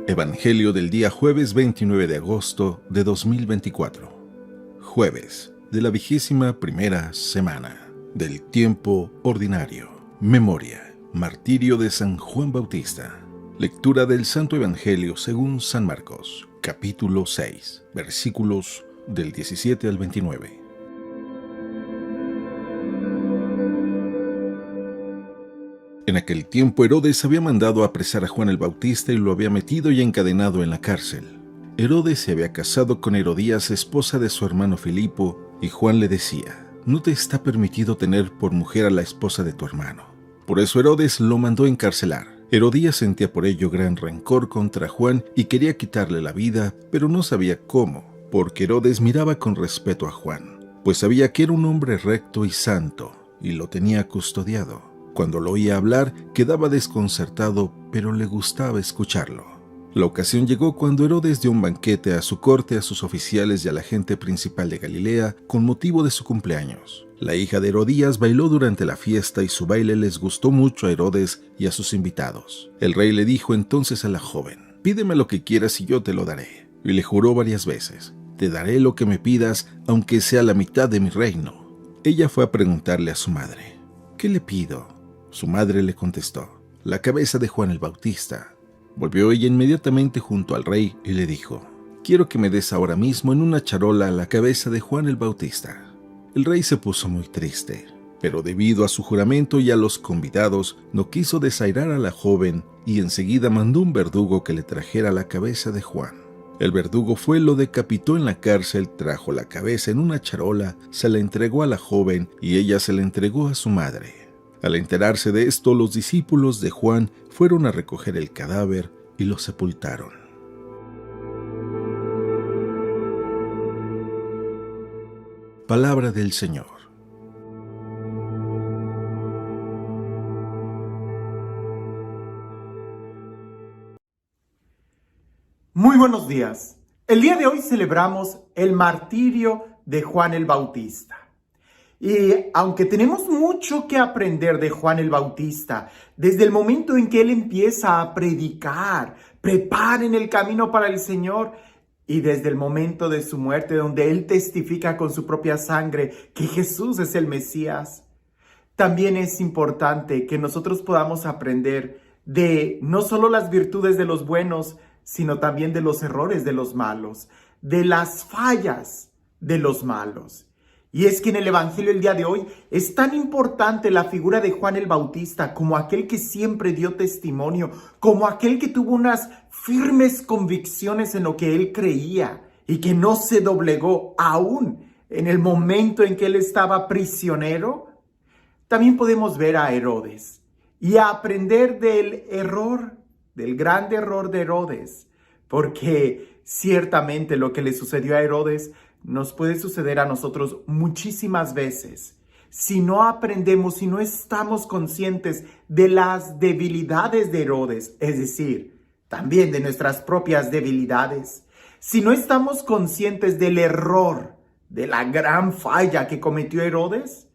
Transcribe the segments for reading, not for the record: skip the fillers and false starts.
Evangelio del día jueves 29 de agosto de 2024. Jueves de la 21ª semana del tiempo ordinario. Memoria. Martirio de San Juan Bautista. Lectura del Santo Evangelio según San Marcos, capítulo 6, versículos del 17 al 29. En aquel tiempo Herodes había mandado apresar a Juan el Bautista y lo había metido y encadenado en la cárcel. Herodes se había casado con Herodías, esposa de su hermano Filipo, y Juan le decía: «No te está permitido tener por mujer a la esposa de tu hermano». Por eso Herodes lo mandó encarcelar. Herodías sentía por ello gran rencor contra Juan y quería quitarle la vida, pero no sabía cómo, porque Herodes miraba con respeto a Juan, pues sabía que era un hombre recto y santo, y lo tenía custodiado. Cuando lo oía hablar, quedaba desconcertado, pero le gustaba escucharlo. La ocasión llegó cuando Herodes dio un banquete a su corte, a sus oficiales y a la gente principal de Galilea, con motivo de su cumpleaños. La hija de Herodías bailó durante la fiesta y su baile les gustó mucho a Herodes y a sus invitados. El rey le dijo entonces a la joven: «Pídeme lo que quieras y yo te lo daré». Y le juró varias veces: «Te daré lo que me pidas, aunque sea la mitad de mi reino». Ella fue a preguntarle a su madre: «¿Qué le pido?». Su madre le contestó: «La cabeza de Juan el Bautista». Volvió ella inmediatamente junto al rey y le dijo: «Quiero que me des ahora mismo en una charola la cabeza de Juan el Bautista». El rey se puso muy triste, pero debido a su juramento y a los convidados, no quiso desairar a la joven y enseguida mandó un verdugo que le trajera la cabeza de Juan. El verdugo fue, lo decapitó en la cárcel, trajo la cabeza en una charola, se la entregó a la joven y ella se la entregó a su madre. Al enterarse de esto, los discípulos de Juan fueron a recoger el cadáver y lo sepultaron. Palabra del Señor. Muy buenos días. El día de hoy celebramos el martirio de Juan el Bautista. Y aunque tenemos mucho que aprender de Juan el Bautista, desde el momento en que él empieza a predicar, preparen el camino para el Señor, y desde el momento de su muerte, donde él testifica con su propia sangre que Jesús es el Mesías, también es importante que nosotros podamos aprender de no solo las virtudes de los buenos, sino también de los errores de los malos, de las fallas de los malos. Y es que en el Evangelio el día de hoy es tan importante la figura de Juan el Bautista como aquel que siempre dio testimonio, como aquel que tuvo unas firmes convicciones en lo que él creía y que no se doblegó aún en el momento en que él estaba prisionero. También podemos ver a Herodes y a aprender del error, del gran error de Herodes, porque ciertamente lo que le sucedió a Herodes nos puede suceder a nosotros muchísimas veces. Si no aprendemos, si no estamos conscientes de las debilidades de Herodes, es decir, también de nuestras propias debilidades, si no estamos conscientes del error, de la gran falla que cometió Herodes,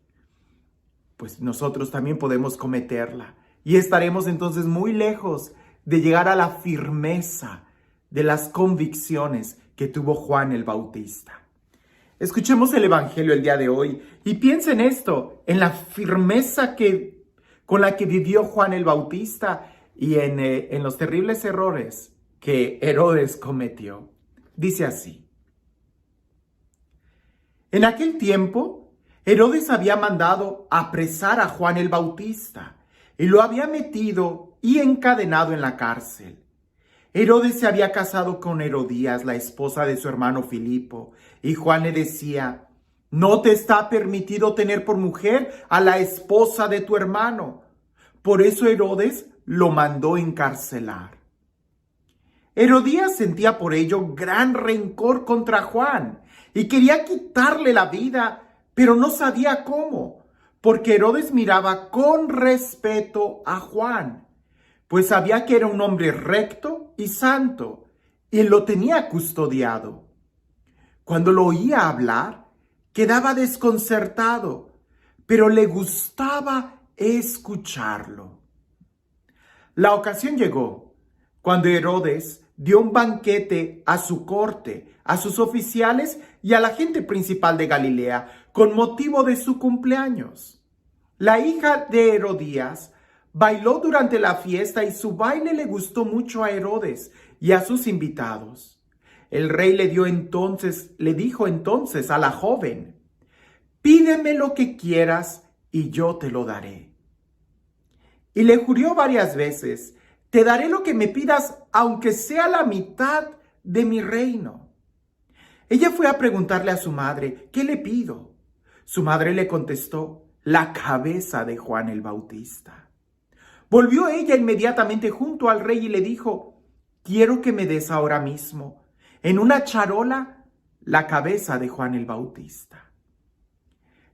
pues nosotros también podemos cometerla y estaremos entonces muy lejos de llegar a la firmeza de las convicciones que tuvo Juan el Bautista. Escuchemos el Evangelio el día de hoy y piensen esto, en la firmeza con la que vivió Juan el Bautista y en los terribles errores que Herodes cometió. Dice así: en aquel tiempo, Herodes había mandado apresar a Juan el Bautista y lo había metido y encadenado en la cárcel. Herodes se había casado con Herodías, la esposa de su hermano Filipo, y Juan le decía: «No te está permitido tener por mujer a la esposa de tu hermano». Por eso Herodes lo mandó encarcelar. Herodías sentía por ello gran rencor contra Juan y quería quitarle la vida, pero no sabía cómo, porque Herodes miraba con respeto a Juan, pues sabía que era un hombre recto y santo, y lo tenía custodiado. Cuando lo oía hablar, quedaba desconcertado, pero le gustaba escucharlo. La ocasión llegó cuando Herodes dio un banquete a su corte, a sus oficiales y a la gente principal de Galilea, con motivo de su cumpleaños. La hija de Herodías bailó durante la fiesta y su baile le gustó mucho a Herodes y a sus invitados. El rey le dijo entonces a la joven: pídeme lo que quieras y yo te lo daré. Y le juró varias veces: te daré lo que me pidas, aunque sea la mitad de mi reino. Ella fue a preguntarle a su madre: ¿qué le pido? Su madre le contestó: la cabeza de Juan el Bautista. Volvió ella inmediatamente junto al rey y le dijo: quiero que me des ahora mismo, en una charola, la cabeza de Juan el Bautista.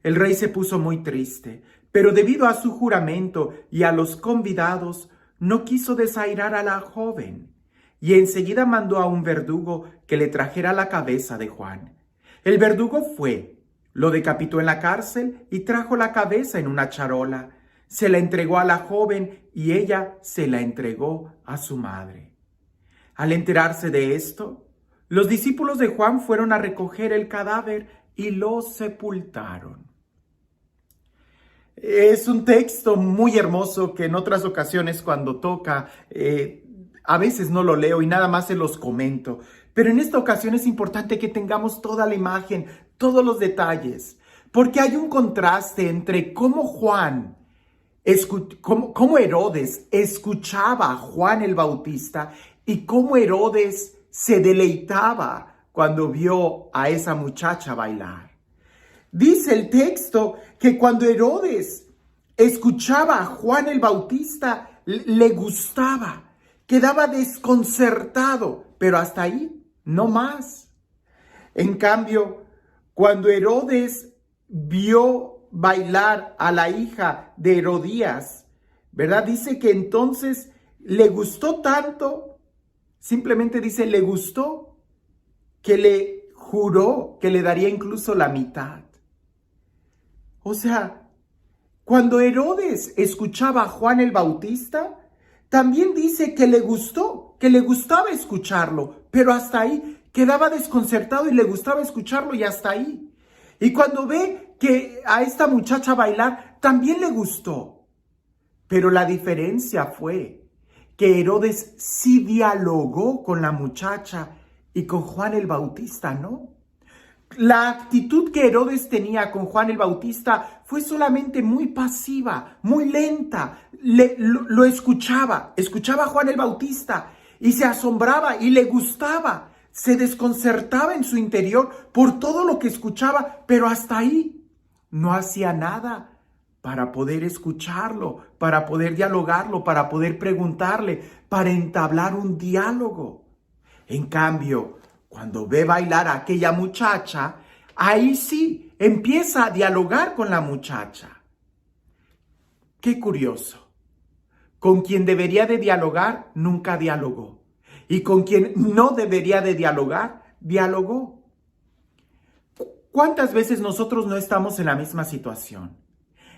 El rey se puso muy triste, pero debido a su juramento y a los convidados, no quiso desairar a la joven, y enseguida mandó a un verdugo que le trajera la cabeza de Juan. El verdugo fue, lo decapitó en la cárcel y trajo la cabeza en una charola. Se la entregó a la joven y ella se la entregó a su madre. Al enterarse de esto, los discípulos de Juan fueron a recoger el cadáver y lo sepultaron. Es un texto muy hermoso que en otras ocasiones cuando toca, a veces no lo leo y nada más se los comento. Pero en esta ocasión es importante que tengamos toda la imagen, todos los detalles, porque hay un contraste entre cómo Herodes escuchaba a Juan el Bautista y cómo Herodes se deleitaba cuando vio a esa muchacha bailar. Dice el texto que cuando Herodes escuchaba a Juan el Bautista, le gustaba, quedaba desconcertado, pero hasta ahí, no más. En cambio, cuando Herodes vio bailar a la hija de Herodías, ¿verdad? Dice que entonces le gustó tanto, simplemente dice, le gustó, que le juró que le daría incluso la mitad. O sea, cuando Herodes escuchaba a Juan el Bautista, también dice que le gustó, que le gustaba escucharlo, pero hasta ahí, quedaba desconcertado y le gustaba escucharlo y hasta ahí. Y cuando ve que a esta muchacha bailar, también le gustó. Pero la diferencia fue que Herodes sí dialogó con la muchacha y con Juan el Bautista no. La actitud que Herodes tenía con Juan el Bautista fue solamente muy pasiva, muy lenta. Lo escuchaba a Juan el Bautista y se asombraba y le gustaba. Se desconcertaba en su interior por todo lo que escuchaba, pero hasta ahí no hacía nada para poder escucharlo, para poder dialogarlo, para poder preguntarle, para entablar un diálogo. En cambio, cuando ve bailar a aquella muchacha, ahí sí empieza a dialogar con la muchacha. Qué curioso. Con quien debería de dialogar, nunca dialogó. Y con quien no debería de dialogar, dialogó. ¿Cuántas veces nosotros no estamos en la misma situación?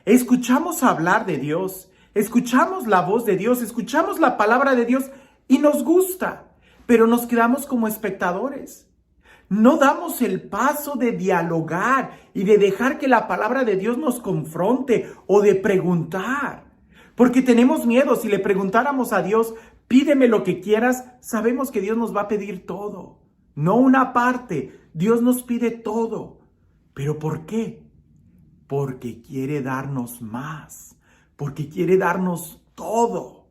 Escuchamos hablar de Dios, escuchamos la voz de Dios, escuchamos la palabra de Dios y nos gusta, pero nos quedamos como espectadores. No damos el paso de dialogar y de dejar que la palabra de Dios nos confronte o de preguntar. Porque tenemos miedo. Si le preguntáramos a Dios, pídeme lo que quieras, sabemos que Dios nos va a pedir todo. No una parte, Dios nos pide todo. ¿Pero por qué? Porque quiere darnos más, porque quiere darnos todo.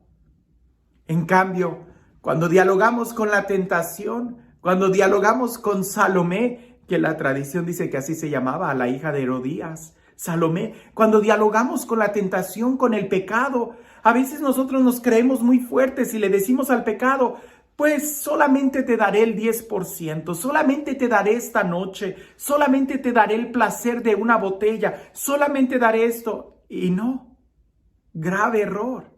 En cambio, cuando dialogamos con la tentación, cuando dialogamos con Salomé, que la tradición dice que así se llamaba a la hija de Herodías, Salomé, cuando dialogamos con la tentación, con el pecado, a veces nosotros nos creemos muy fuertes y le decimos al pecado, pues solamente te daré el 10%, solamente te daré esta noche, solamente te daré el placer de una botella, solamente daré esto. Y no, grave error.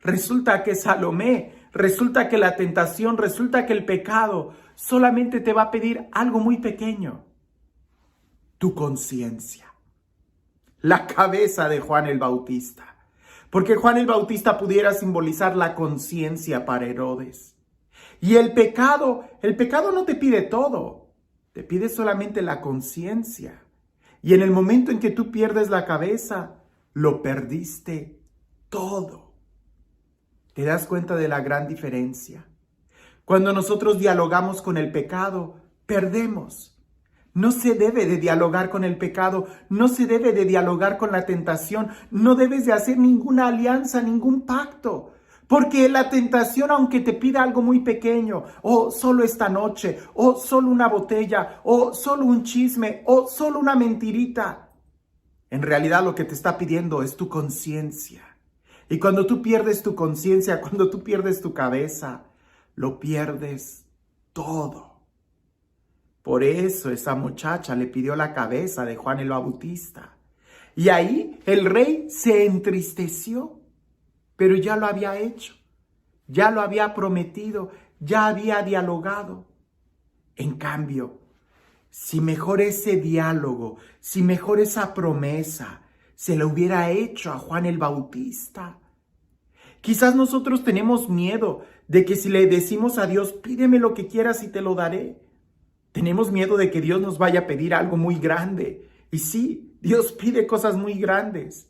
Resulta que Salomé, resulta que la tentación, resulta que el pecado solamente te va a pedir algo muy pequeño, tu conciencia. La cabeza de Juan el Bautista. Porque Juan el Bautista pudiera simbolizar la conciencia para Herodes. Y el pecado no te pide todo, te pide solamente la conciencia. Y en el momento en que tú pierdes la cabeza, lo perdiste todo. ¿Te das cuenta de la gran diferencia? Cuando nosotros dialogamos con el pecado, perdemos. No se debe de dialogar con el pecado, no se debe de dialogar con la tentación, no debes de hacer ninguna alianza, ningún pacto. Porque la tentación, aunque te pida algo muy pequeño, o solo esta noche, o solo una botella, o solo un chisme, o solo una mentirita, en realidad lo que te está pidiendo es tu conciencia. Y cuando tú pierdes tu conciencia, cuando tú pierdes tu cabeza, lo pierdes todo. Por eso esa muchacha le pidió la cabeza de Juan el Bautista. Y ahí el rey se entristeció, pero ya lo había hecho, ya lo había prometido, ya había dialogado. En cambio, si mejor ese diálogo, si mejor esa promesa se le hubiera hecho a Juan el Bautista. Quizás nosotros tenemos miedo de que si le decimos a Dios, pídeme lo que quieras y te lo daré. Tenemos miedo de que Dios nos vaya a pedir algo muy grande. Y sí, Dios pide cosas muy grandes,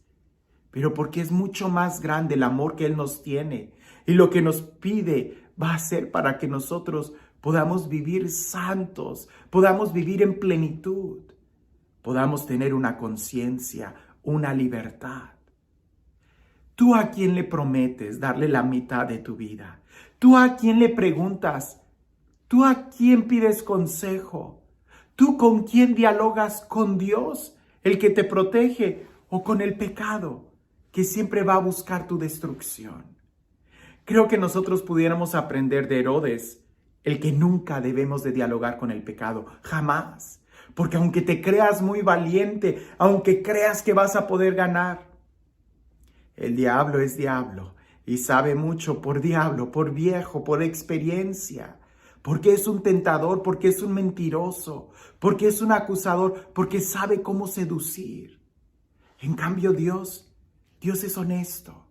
pero porque es mucho más grande el amor que Él nos tiene. Y lo que nos pide va a ser para que nosotros podamos vivir santos, podamos vivir en plenitud, podamos tener una conciencia, una libertad. ¿Tú a quién le prometes darle la mitad de tu vida? ¿Tú a quién le preguntas? ¿Tú a quién pides consejo? ¿Tú con quién dialogas? ¿Con Dios, el que te protege, o con el pecado, que siempre va a buscar tu destrucción? Creo que nosotros pudiéramos aprender de Herodes, el que nunca debemos de dialogar con el pecado, jamás. Porque aunque te creas muy valiente, aunque creas que vas a poder ganar, el diablo es diablo y sabe mucho por diablo, por viejo, por experiencia. Porque es un tentador, porque es un mentiroso, porque es un acusador, porque sabe cómo seducir. En cambio Dios es honesto.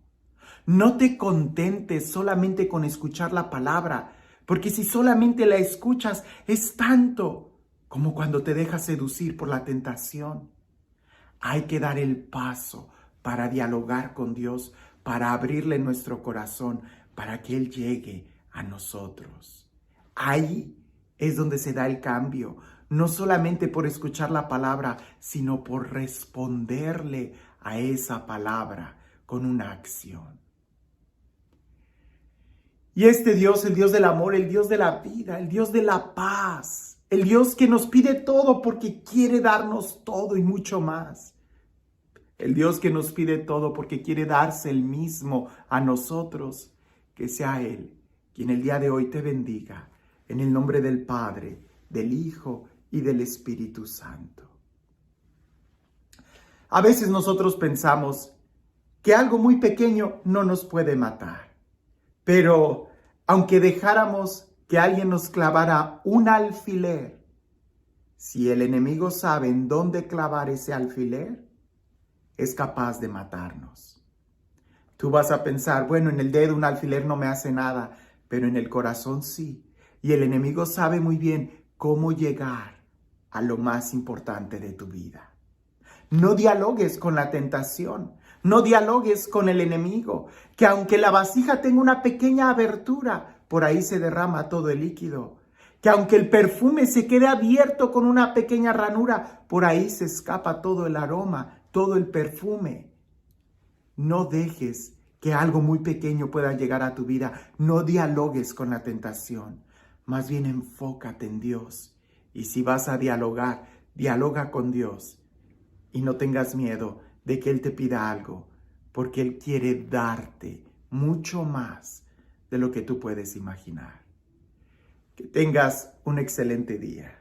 No te contentes solamente con escuchar la palabra, porque si solamente la escuchas es tanto como cuando te dejas seducir por la tentación. Hay que dar el paso para dialogar con Dios, para abrirle nuestro corazón, para que Él llegue a nosotros. Ahí es donde se da el cambio, no solamente por escuchar la palabra, sino por responderle a esa palabra con una acción. Y este Dios, el Dios del amor, el Dios de la vida, el Dios de la paz, el Dios que nos pide todo porque quiere darnos todo y mucho más. El Dios que nos pide todo porque quiere darse el mismo a nosotros, que sea Él quien el día de hoy te bendiga, en el nombre del Padre, del Hijo y del Espíritu Santo. A veces nosotros pensamos que algo muy pequeño no nos puede matar, pero aunque dejáramos que alguien nos clavara un alfiler, si el enemigo sabe en dónde clavar ese alfiler, es capaz de matarnos. Tú vas a pensar, bueno, en el dedo un alfiler no me hace nada, pero en el corazón sí. Y el enemigo sabe muy bien cómo llegar a lo más importante de tu vida. No dialogues con la tentación, no dialogues con el enemigo, que aunque la vasija tenga una pequeña abertura, por ahí se derrama todo el líquido. Que aunque el perfume se quede abierto con una pequeña ranura, por ahí se escapa todo el aroma, todo el perfume. No dejes que algo muy pequeño pueda llegar a tu vida. No dialogues con la tentación. Más bien enfócate en Dios. Y si vas a dialogar, dialoga con Dios. Y no tengas miedo de que Él te pida algo, porque Él quiere darte mucho más de lo que tú puedes imaginar. Que tengas un excelente día.